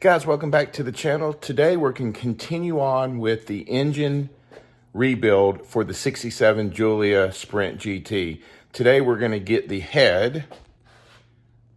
Guys, welcome back to the channel. Today we're going to continue on with the engine rebuild for the 67 Giulia Sprint GT. Today we're going to get the head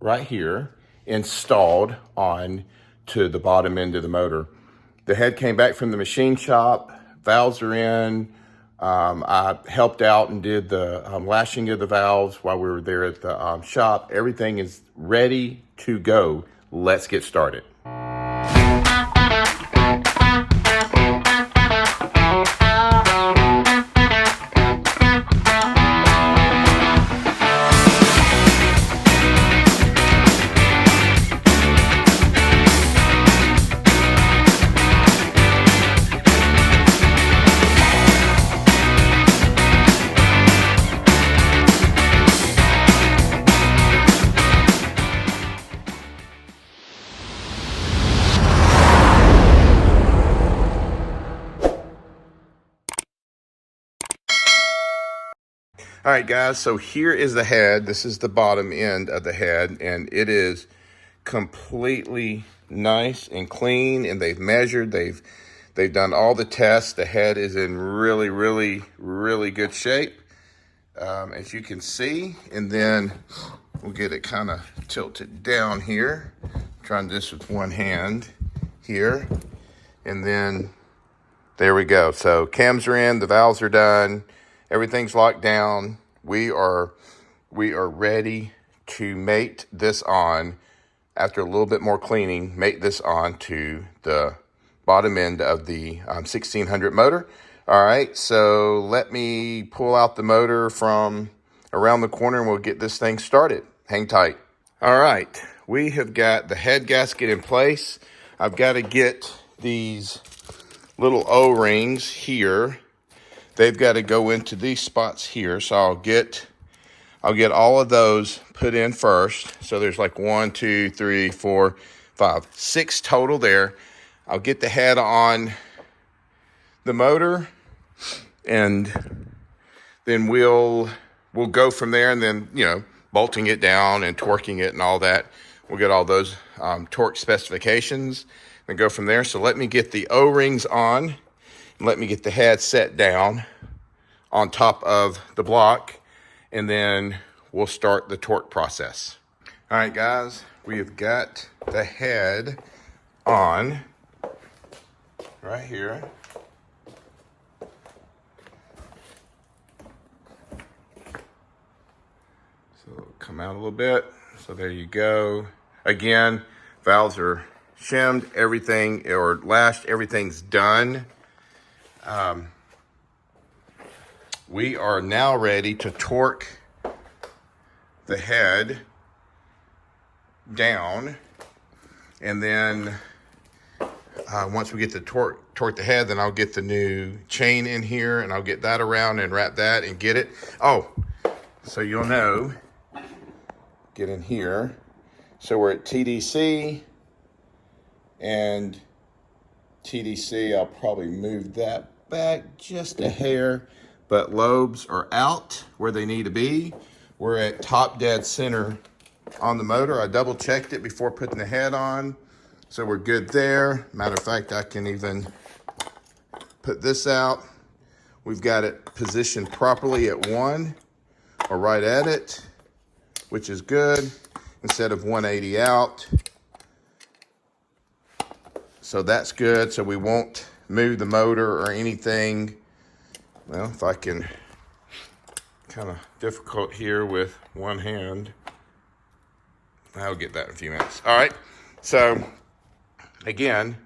right here installed on to the bottom end of the motor. The head came back from the machine shop, valves are in. I helped out and did the lashing of the valves while we were there at the shop. Everything is ready to go. Let's get started. All right, guys, so here is the head. This is the bottom end of the head, and it is completely nice and clean, and they've measured, they've done all the tests. The head is in really good shape, as you can see. And then we'll get it kind of tilted down here. I'm trying this with one hand here, and then there we go. So cams are in, the valves are done. Everything's locked down. We are ready to mate this on, after a little bit more cleaning, mate this on to the bottom end of the 1600 motor. All right, so let me pull out the motor from around the corner and we'll get this thing started. Hang tight. All right, we have got the head gasket in place. I've got to get these little O-rings here. They've got to go into these spots here. So I'll get all of those put in first. So there's like 1, 2, 3, 4, 5, 6 total there. I'll get the head on the motor, and then we'll go from there, and then, you know, bolting it down and torquing it and all that. We'll get all those torque specifications and go from there. So let me get the O-rings on. Let me get the head set down on top of the block, and then we'll start the torque process. All right, guys, we have got the head on right here. So come out a little bit. So there you go. Again, valves are shimmed, everything, or lashed, everything's done. We are now ready to torque the head down, and then once we get the torque the head, then I'll get the new chain in here, and I'll get that around and wrap that and get it. Oh, so you'll know, get in here. So we're at TDC, and TDC, I'll probably move that back just a hair, but lobes are out where they need to be. We're at top dead center on the motor. I double checked it before putting the head on, so we're good there. Matter of fact, I can even put this out. We've got it positioned properly at 1, or right at it, which is good, instead of 180 out. So that's good. So we won't move the motor or anything. Well, if I can, kind of difficult here with one hand. I'll get that in a few minutes. All right. So again,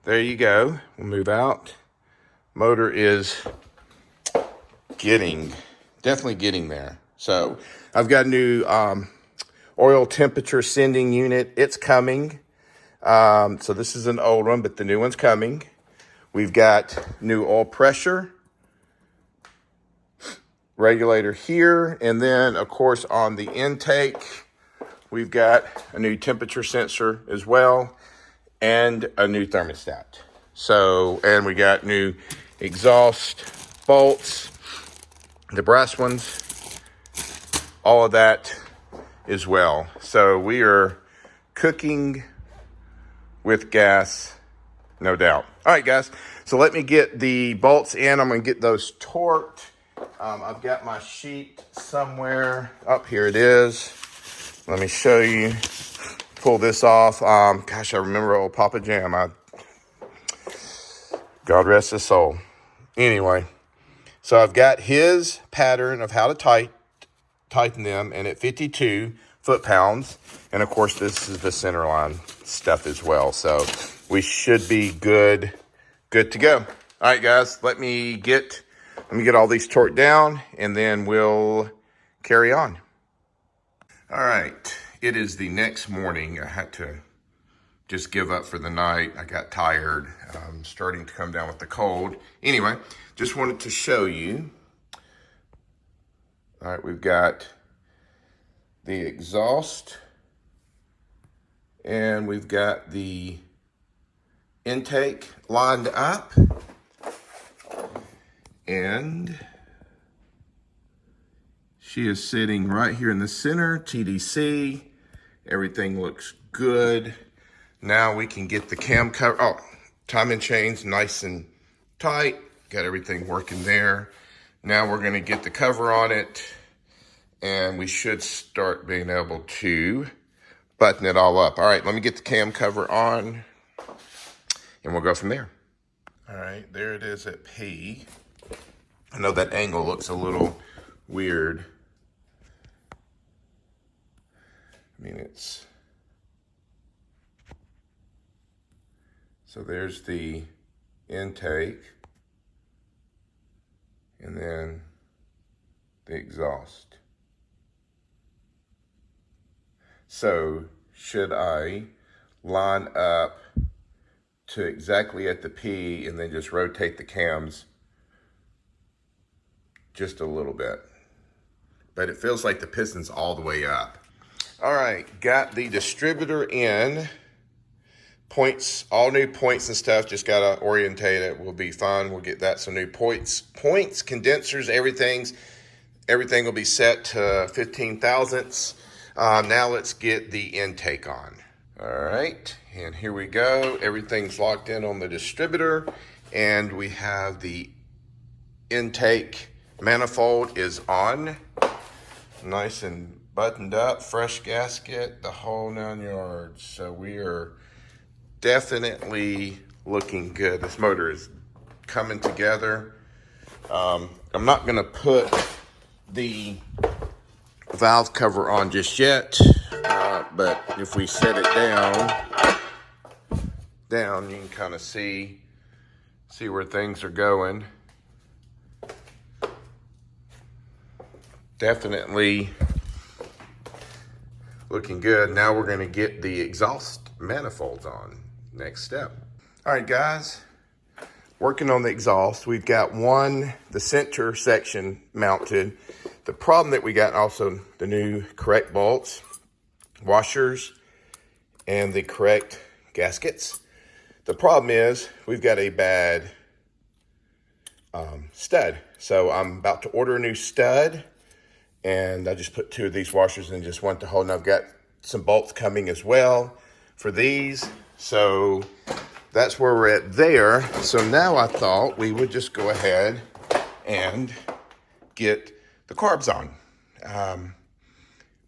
there you go. We'll move out. Motor is definitely getting there. So I've got a new oil temperature sending unit. It's coming. So this is an old one, but the new one's coming. We've got new oil pressure regulator here. And then, of course, on the intake, we've got a new temperature sensor as well, and a new thermostat. So, and we got new exhaust bolts, the brass ones, all of that as well. So we are cooking with gas, no doubt. All right, guys. So let me get the bolts in. I'm going to get those torqued. I've got my sheet somewhere. Up here it is. Let me show you. Pull this off. Gosh, I remember old Papa Jam. God rest his soul. Anyway, so I've got his pattern of how to tighten them, and at 52 foot-pounds. And of course, this is the center line stuff as well. So we should be good to go. All right, guys, let me get all these torqued down, and then we'll carry on. All right, it is the next morning. I had to just give up for the night. I got tired. I'm starting to come down with the cold. Anyway, just wanted to show you. All right, we've got the exhaust, and we've got the intake lined up, and she is sitting right here in the center, TDC. Everything looks good. Now we can get the cam cover. Oh, timing chains nice and tight. Got everything working there. Now we're gonna get the cover on it, and we should start being able to button it all up. All right, let me get the cam cover on, and we'll go from there. All right, there it is at P. I know that angle looks a little weird. I mean, so there's the intake, and then the exhaust. So should I line up to exactly at the P and then just rotate the cams just a little bit? But it feels like the piston's all the way up. All right, got the distributor in. Points, all new points and stuff, just gotta orientate it. We'll be fine, we'll get that, some new points, condensers, everything will be set to 15 thousandths. Now let's get the intake on. All right, and here we go. Everything's locked in on the distributor, and we have the intake manifold is on. Nice and buttoned up, fresh gasket, the whole 9 yards. So we are definitely looking good. This motor is coming together. I'm not gonna put the valve cover on just yet, but if we set it down, you can kind of see where things are going. Definitely looking good. Now we're gonna get the exhaust manifolds on. Next step. All right, guys, working on the exhaust. We've got the center section mounted. The problem that we got, also the new correct bolts, washers, and the correct gaskets. The problem is we've got a bad stud. So I'm about to order a new stud, and I just put 2 of these washers in just one to hold, and I've got some bolts coming as well for these. So that's where we're at there. So now I thought we would just go ahead and get the carbs on.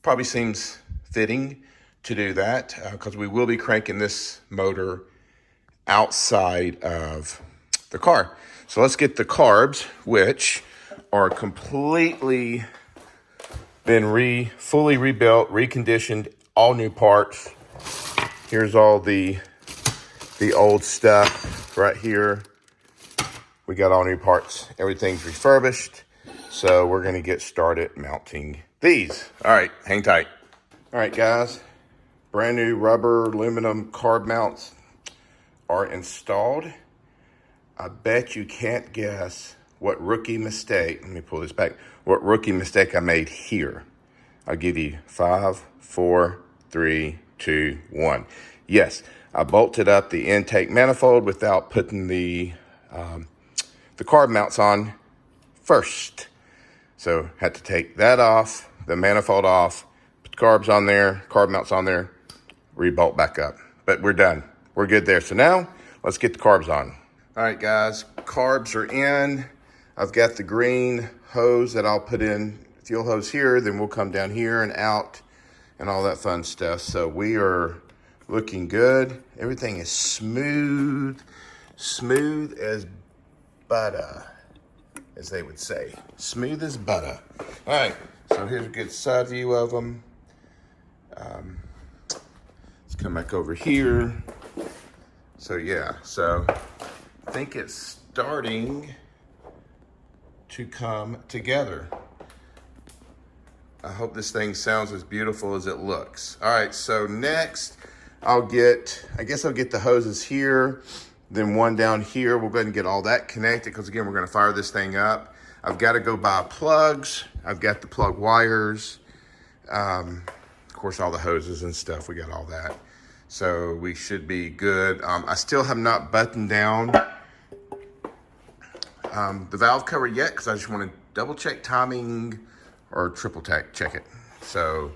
Probably seems fitting to do that because we will be cranking this motor outside of the car. So let's get the carbs, which are completely been fully rebuilt, reconditioned, all new parts. Here's all the old stuff right here. We got all new parts. Everything's refurbished. So we're gonna get started mounting these. All right, hang tight. All right, guys, brand new rubber aluminum carb mounts are installed. I bet you can't guess what rookie mistake, let me pull this back, what rookie mistake I made here. I'll give you 5, 4, 3, 2, 1. Yes, I bolted up the intake manifold without putting the carb mounts on first. So had to take that off, the manifold off, put carbs on there, carb mounts on there, rebolt back up. But we're done. we're good there. So now let's get the carbs on. All right, guys, carbs are in. I've got the green hose that I'll put in, fuel hose here, then we'll come down here and out and all that fun stuff. So we are looking good. Everything is smooth as butter, as they would say. Smooth as butter. All right, so here's a good side view of them. Let's come back over here. So yeah, so I think it's starting to come together. I hope this thing sounds as beautiful as it looks. All right, so next I guess I'll get the hoses here, then one down here. We'll go ahead and get all that connected because again, we're gonna fire this thing up. I've got to go buy plugs. I've got the plug wires. Of course, all the hoses and stuff, we got all that. So we should be good. I still have not buttoned down the valve cover yet because I just want to double check timing or triple check it. So,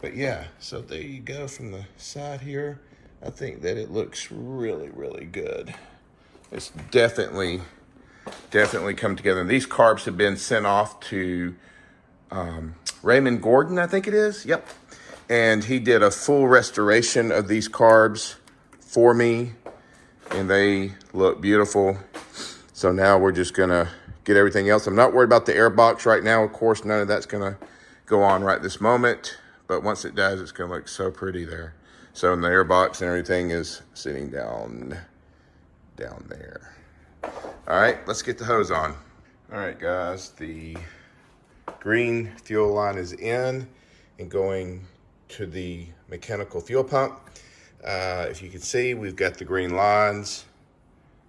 but yeah, so there you go from the side here. I think that it looks really, really good. It's definitely come together. And these carbs have been sent off to Raymond Gordon, I think it is. Yep. And he did a full restoration of these carbs for me, and they look beautiful. So now we're just gonna get everything else. I'm not worried about the air box right now. Of course, none of that's gonna go on right this moment, but once it does, it's gonna look so pretty there. So in the air box and everything is sitting down there. All right, let's get the hose on. All right, guys, the green fuel line is in and going to the mechanical fuel pump. If you can see, we've got the green lines,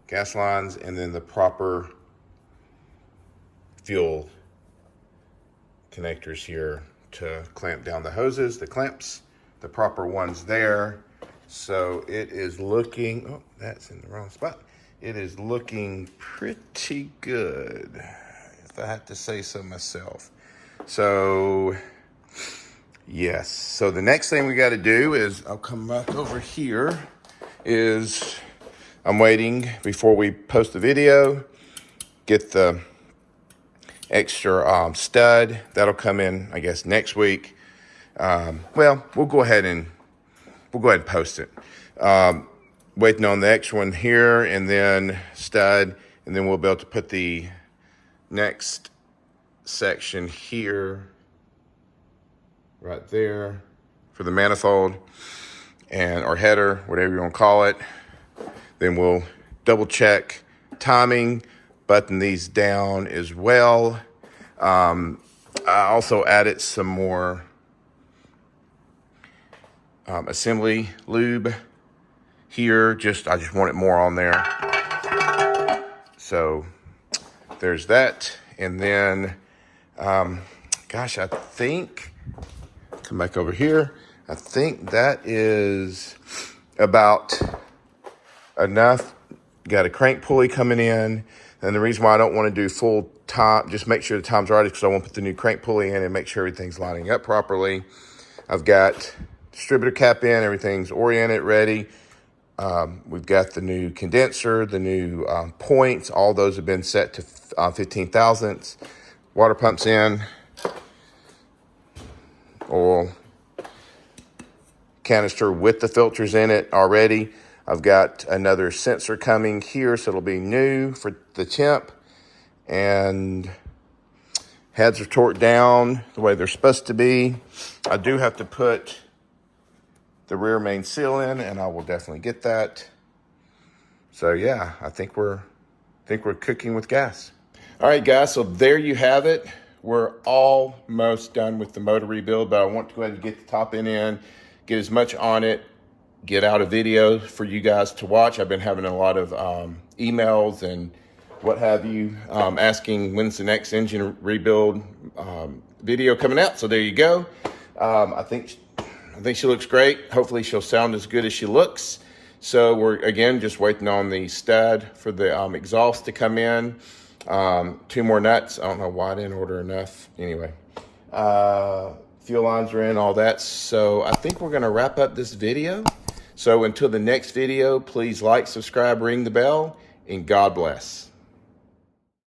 gas lines, and then the proper fuel connectors here to clamp down the hoses, the clamps, the proper ones there. So it is looking, oh, that's in the wrong spot. It is looking pretty good, if I have to say so myself. So yes, so the next thing we got to do is, I'll come back over here, is I'm waiting before we post the video, get the extra stud. That'll come in, I guess, next week. Well, we'll go ahead and post it. Waiting on the extra one here and then stud, and then we'll be able to put the next section here, right there, for the manifold and or header, whatever you want to call it. Then we'll double check timing, button these down as well. I also added some more assembly lube here. I just wanted more on there. So there's that. And then, gosh, I think, come back over here. I think that is about enough. Got a crank pulley coming in. And the reason why I don't want to do full time, just make sure the time's right, is because I want to put the new crank pulley in and make sure everything's lining up properly. I've got distributor cap in, everything's oriented, ready. We've got the new condenser, the new points. All those have been set to 15 thousandths. Water pumps in. Oil canister with the filters in it already. I've got another sensor coming here, so it'll be new for the temp. And heads are torqued down the way they're supposed to be. I do have to put the rear main seal in, and I will definitely get that. So yeah, I think we're cooking with gas. All right, guys, so there you have it. We're almost done with the motor rebuild, but I want to go ahead and get the top end in, get as much on it, get out a video for you guys to watch. I've been having a lot of emails and what have you, asking when's the next engine rebuild video coming out. So there you go. I think she looks great. Hopefully she'll sound as good as she looks. So we're, again, just waiting on the stud for the exhaust to come in. 2 more nuts. I don't know why I didn't order enough. Anyway, fuel lines are in, all that. So I think we're going to wrap up this video. So until the next video, please like, subscribe, ring the bell, and God bless.